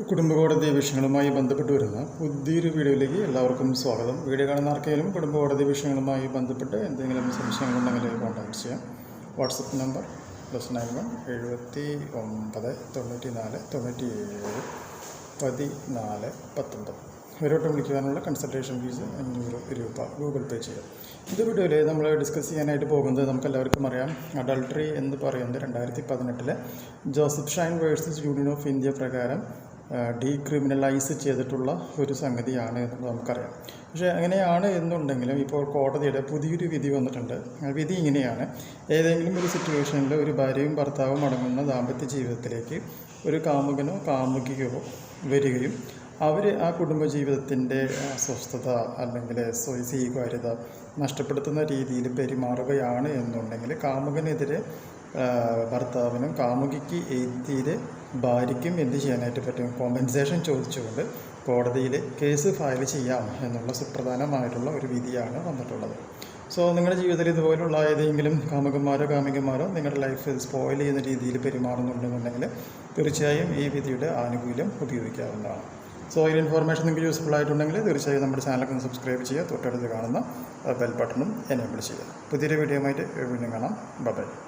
കുടുംബകോടതി വിഷയങ്ങളുമായി ബന്ധപ്പെട്ട് വരുന്ന പുതിയൊരു വീഡിയോയിലേക്ക് എല്ലാവർക്കും സ്വാഗതം. വീഡിയോ കാണുന്ന ആർക്കെങ്കിലും കുടുംബകോടതി വിഷയങ്ങളുമായി ബന്ധപ്പെട്ട് എന്തെങ്കിലും സംശയങ്ങളുണ്ടെങ്കിൽ കോൺടാക്ട് ചെയ്യാം. WhatsApp number +91 79 94 97 14 19. ഇവരോട്ട് വിളിക്കാനുള്ള കൺസൾട്ടേഷൻ ഫീസ് 500 രൂപ ഗൂഗിൾ പേ ചെയ്യാം. ഇത് വീഡിയോയിൽ നമ്മൾ ഡിസ്കസ് ചെയ്യാനായിട്ട് പോകുന്നത് നമുക്കെല്ലാവർക്കും അറിയാം, അഡൾട്ടറി എന്ന് പറയുന്നത് 2018 Joseph Shine versus union of India പ്രകാരം ഡീക്രിമിനലൈസ് ചെയ്തിട്ടുള്ള ഒരു സംഗതിയാണ് എന്നുള്ളത് നമുക്കറിയാം. പക്ഷേ അങ്ങനെയാണ് എന്നുണ്ടെങ്കിലും ഇപ്പോൾ കോടതിയുടെ പുതിയൊരു വിധി വന്നിട്ടുണ്ട്. വിധി ഇങ്ങനെയാണ്: ഏതെങ്കിലും ഒരു സിറ്റുവേഷനിൽ ഒരു ഭാര്യയും ഭർത്താവും അടങ്ങുന്ന ദാമ്പത്യ ജീവിതത്തിലേക്ക് ഒരു കാമുകനോ കാമുകിയോ വരികയും അവർ ആ കുടുംബജീവിതത്തിൻ്റെ അസ്വസ്ഥത അല്ലെങ്കിൽ സ്വീകാര്യത നഷ്ടപ്പെടുത്തുന്ന രീതിയിൽ പെരുമാറുകയാണ് എന്നുണ്ടെങ്കിൽ കാമുകനെതിരെ ഭർത്താവിനും കാമുകിക്ക് എതിരെ ഭാര്യയ്ക്കും എന്ത് ചെയ്യാനായിട്ട് പറ്റും? കോമ്പൻസേഷൻ ചോദിച്ചുകൊണ്ട് കോടതിയിൽ കേസ് ഫയൽ ചെയ്യാം എന്നുള്ള സുപ്രധാനമായിട്ടുള്ള ഒരു വിധിയാണ് വന്നിട്ടുള്ളത്. സോ നിങ്ങളുടെ ജീവിതത്തിൽ ഇതുപോലുള്ള ഏതെങ്കിലും കാമുകന്മാരോ നിങ്ങളുടെ ലൈഫ് സ്പോയിൽ ചെയ്യുന്ന രീതിയിൽ പെരുമാറുന്നുണ്ടെന്നുണ്ടെങ്കിൽ തീർച്ചയായും ഈ വിധിയുടെ ആനുകൂല്യം ഉപയോഗിക്കാവുന്നതാണ്. സോ ഈ ഇൻഫോർമേഷൻ നിങ്ങൾക്ക് യൂസ്ഫുൾ ആയിട്ടുണ്ടെങ്കിൽ തീർച്ചയായും നമ്മുടെ ചാനലൊക്കെ സബ്സ്ക്രൈബ് ചെയ്യുക, തൊട്ടടുത്ത് കാണുന്ന ബെൽ ബട്ടണും എനേബിൾ ചെയ്യുക. പുതിയൊരു വീഡിയോ ആയിട്ട് വീണ്ടും കാണാം. ബൈ.